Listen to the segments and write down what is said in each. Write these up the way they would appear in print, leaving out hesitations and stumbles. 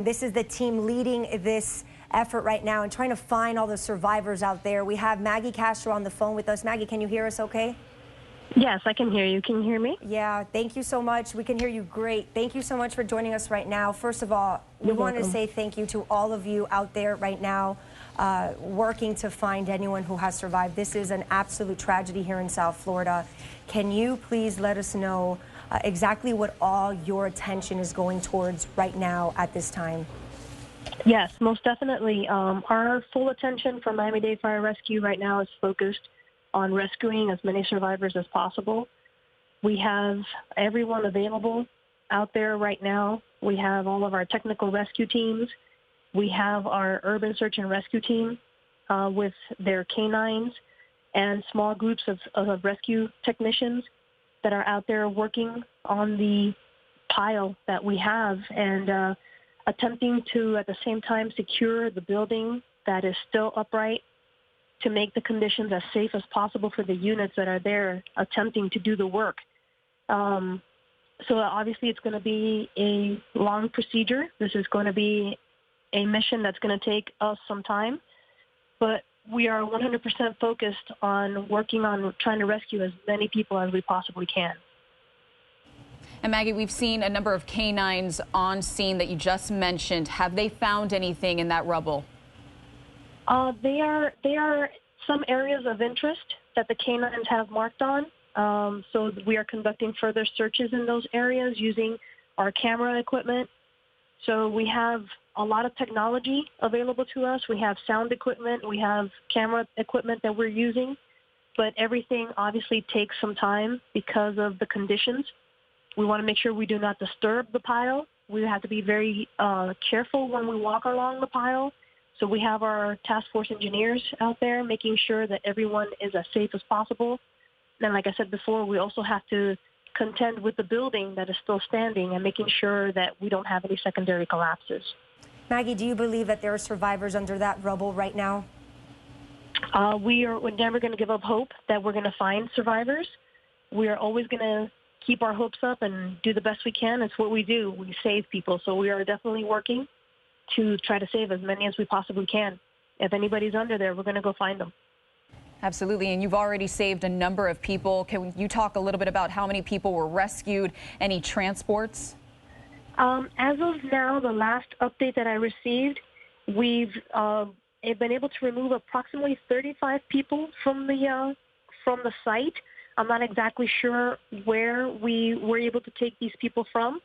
This is the team leading this effort right now and trying to find all the survivors out there. We have Maggie Castro on the phone with us. Maggie, can you hear us okay? Yes, I can hear you. Can you hear me? Yeah, thank you so much. We can hear you great. Thank you so much for joining us right now. First of all, we want to say thank you to all of you out there right now working to find anyone who has survived. This is an absolute tragedy here in South Florida. Can you please let us know exactly what all your attention is going towards right now at this time? Yes, most definitely. Our full attention from Miami-Dade Fire Rescue right now is focused on rescuing as many survivors as possible. We have everyone available out there right now. We have all of our technical rescue teams. We have our urban search and rescue team with their canines and small groups of rescue technicians that are out there working on the pile that we have and attempting to, at the same time, secure the building that is still upright to make the conditions as safe as possible for the units that are there attempting to do the work. So obviously it's going to be a long procedure. This is going to be a mission that's going to take us some time, but we are 100% focused on working on trying to rescue as many people as we possibly can. And Maggie, we've seen a number of canines on scene that you just mentioned. Have they found anything in that rubble? They are some areas of interest that the canines have marked on. So we are conducting further searches in those areas using our camera equipment. So we have a lot of technology available to us. We have sound equipment, we have camera equipment that we're using, but everything obviously takes some time because of the conditions. We want to make sure we do not disturb the pile. We have to be very careful when we walk along the pile. So we have our task force engineers out there making sure that everyone is as safe as possible. And like I said before, we also have to contend with the building that is still standing and making sure that we don't have any secondary collapses. Maggie, do you believe that there are survivors under that rubble right now? We're never going to give up hope that we're going to find survivors. We are always going to keep our hopes up and do the best we can. It's what we do. We save people. So we are definitely working to try to save as many as we possibly can. If anybody's under there, we're going to go find them. Absolutely, and you've already saved a number of people. Can you talk a little bit about how many people were rescued, any transports? As of now, the last update that I received, we've been able to remove approximately 35 people from the site. I'm not exactly sure where we were able to take these people from.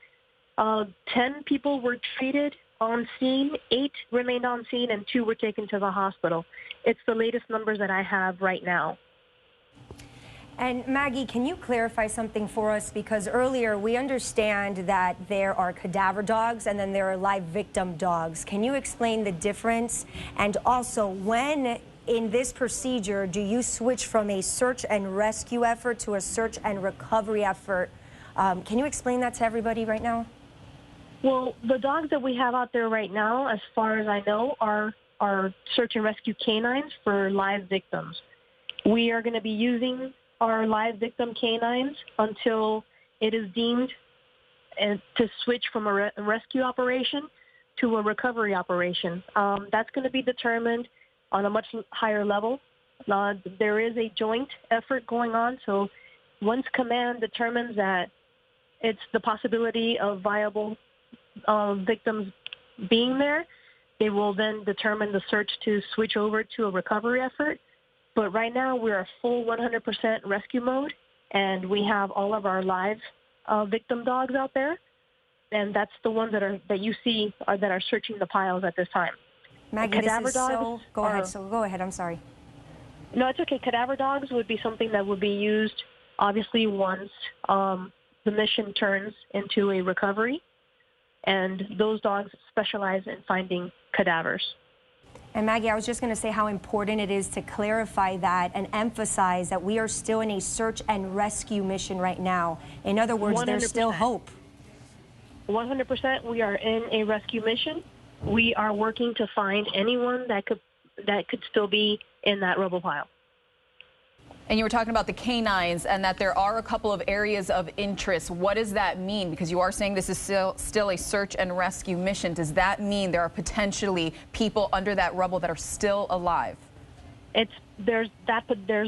10 people were treated on scene, 8 remained on scene, and 2 were taken to the hospital. It's the latest numbers that I have right now. And Maggie, can you clarify something for us? Because earlier we understand that there are cadaver dogs and then there are live victim dogs. Can you explain the difference? And also, when in this procedure do you switch from a search and rescue effort to a search and recovery effort? Can you explain that to everybody right now? Well, the dogs that we have out there right now, as far as I know, are search and rescue canines for live victims. We are going to be using our live victim canines until it is deemed to switch from a rescue operation to a recovery operation. That's going to be determined on a much higher level. There is a joint effort going on, so once command determines that it's the possibility of viable victims being there, they will then determine the search to switch over to a recovery effort. But right now we're a full 100% rescue mode, and we have all of our live victim dogs out there, and that's the ones that you see that are searching the piles at this time. Maggie, cadaver this is dogs go ahead, I'm sorry. No, it's okay. Cadaver dogs would be something that would be used obviously once the mission turns into a recovery, and those dogs specialize in finding cadavers. And Maggie, I was just going to say how important it is to clarify that and emphasize that we are still in a search and rescue mission right now. In other words, 100%. There's still hope. 100%. We are in a rescue mission. We are working to find anyone that could still be in that rubble pile. And you were talking about the canines and that there are a couple of areas of interest. What does that mean? Because you are saying this is still a search and rescue mission. Does that mean there are potentially people under that rubble that are still alive? There's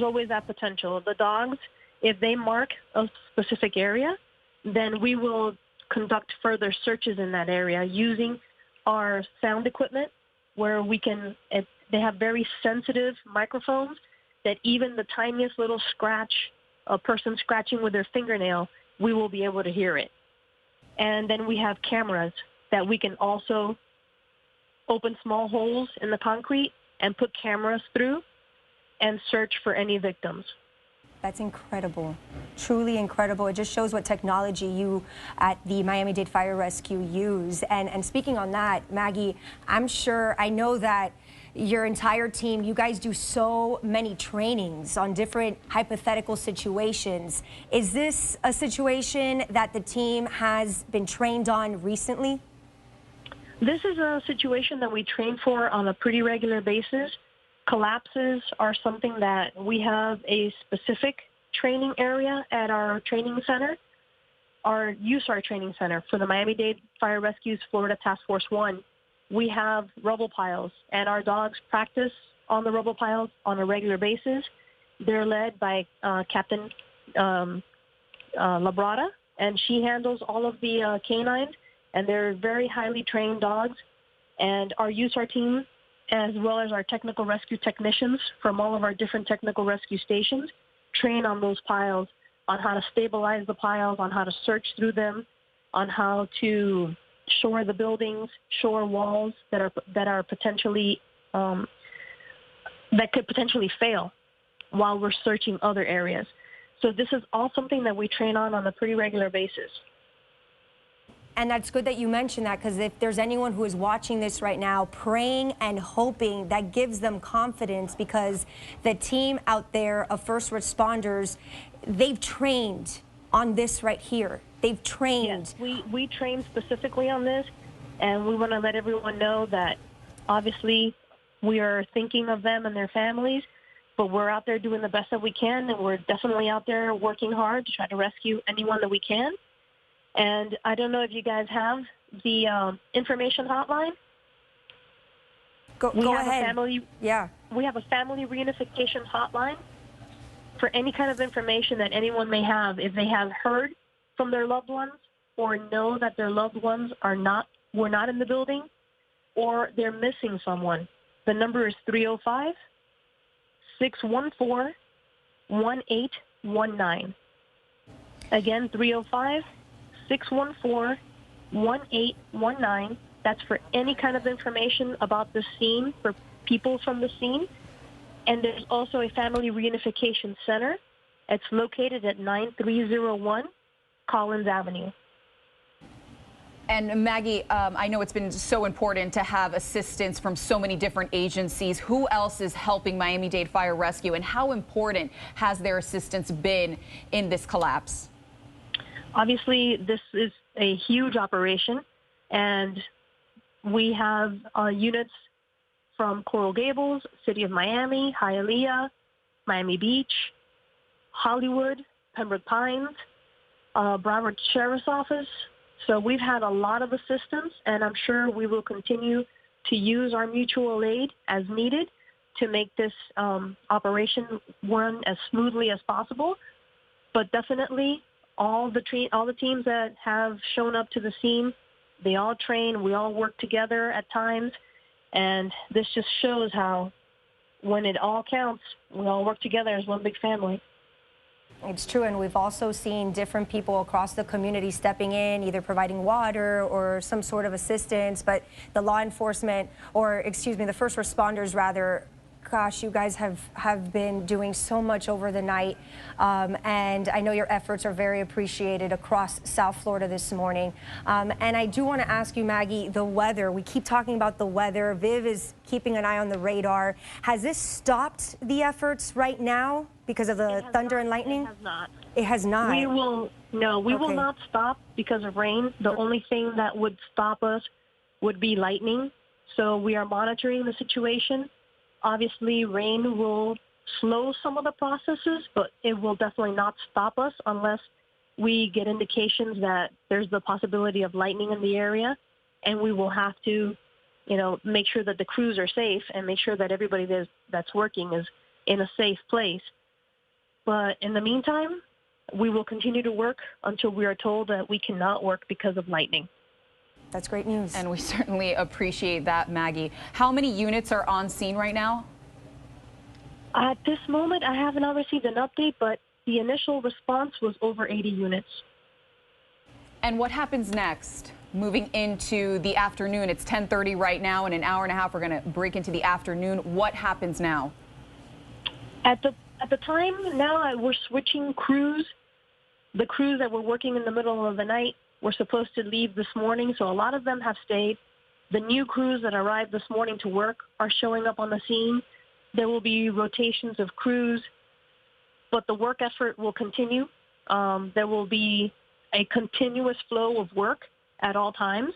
always that potential. The dogs, if they mark a specific area, then we will conduct further searches in that area using our sound equipment, where they have very sensitive microphones that even the tiniest little scratch, a person scratching with their fingernail, we will be able to hear it. And then we have cameras that we can also open small holes in the concrete and put cameras through and search for any victims. That's incredible, truly incredible. It just shows what technology you at the Miami-Dade Fire Rescue use. And speaking on that, Maggie, I know that your entire team, you guys do so many trainings on different hypothetical situations. Is this a situation that the team has been trained on recently? This is a situation that we train for on a pretty regular basis. Collapses are something that we have a specific training area at our training center, our USAR training center for the Miami-Dade Fire Rescue's Florida Task Force 1. We have rubble piles, and our dogs practice on the rubble piles on a regular basis. They're led by Captain Labrada, and she handles all of the canines, and they're very highly trained dogs. And our USAR team, as well as our technical rescue technicians from all of our different technical rescue stations, train on those piles, on how to stabilize the piles, on how to search through them, on how to shore the buildings, shore walls that are potentially that could potentially fail while we're searching other areas. So this is all something that we train on a pretty regular basis. And that's good that you mentioned that, because if there's anyone who is watching this right now, praying and hoping, that gives them confidence, because the team out there of first responders, they've trained on this right here. They've trained. Yes, we train specifically on this, and we want to let everyone know that obviously we are thinking of them and their families, but we're out there doing the best that we can, and we're definitely out there working hard to try to rescue anyone that we can. And I don't know if you guys have the information hotline. Go ahead. We have a family reunification hotline for any kind of information that anyone may have. If they have heard from their loved ones, or know that their loved ones were not in the building, or they're missing someone, the number is 305-614-1819. Again, 305-614-1819. That's for any kind of information about the scene, for people from the scene. And there's also a family reunification center. It's located at 9301 Collins Avenue. And Maggie, I know it's been so important to have assistance from so many different agencies. Who else is helping Miami-Dade Fire Rescue, and how important has their assistance been in this collapse? Obviously, this is a huge operation, and we have units from Coral Gables, City of Miami, Hialeah, Miami Beach, Hollywood, Pembroke Pines, Broward Sheriff's Office. So we've had a lot of assistance, and I'm sure we will continue to use our mutual aid as needed to make this operation run as smoothly as possible. But definitely, all the teams that have shown up to the scene, they all train. We all work together at times, and this just shows how, when it all counts, we all work together as one big family. It's true, and we've also seen different people across the community stepping in, either providing water or some sort of assistance, but the law enforcement, or excuse me, the first responders rather, gosh, you guys have been doing so much over the night, and I know your efforts are very appreciated across South Florida this morning. And I do want to ask you, Maggie, the weather. We keep talking about the weather. Viv is keeping an eye on the radar. Has this stopped the efforts right now because of the thunder and lightning? It has not. It has not. We will not stop because of rain. The only thing that would stop us would be lightning. So we are monitoring the situation. Obviously, rain will slow some of the processes, but it will definitely not stop us unless we get indications that there's the possibility of lightning in the area, and we will have to, make sure that the crews are safe and make sure that everybody that's working is in a safe place. But in the meantime, we will continue to work until we are told that we cannot work because of lightning. That's great news. And we certainly appreciate that, Maggie. How many units are on scene right now? At this moment, I have not received an update, but the initial response was over 80 units. And what happens next? Moving into the afternoon, it's 10:30 right now. In an hour and a half, we're going to break into the afternoon. What happens now? At the time now, we're switching crews. The crews that were working in the middle of the night were supposed to leave this morning, so a lot of them have stayed. The new crews that arrived this morning to work are showing up on the scene. There will be rotations of crews, but the work effort will continue. There will be a continuous flow of work at all times.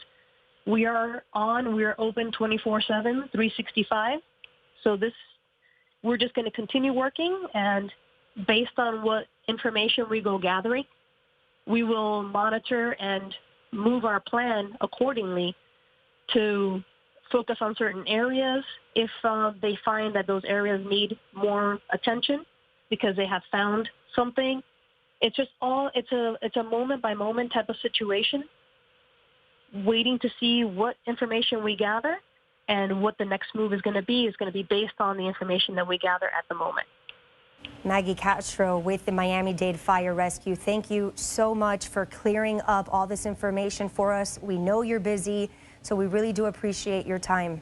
We are open 24/7, 365. So we're just going to continue working, and based on what information we go gathering, we will monitor and move our plan accordingly to focus on certain areas if they find that those areas need more attention because they have found something. It's just it's a moment by moment type of situation, waiting to see what information we gather and what the next move is going to be based on the information that we gather at the moment. Maggie Castro with the Miami-Dade Fire Rescue, thank you so much for clearing up all this information for us. We know you're busy, so we really do appreciate your time.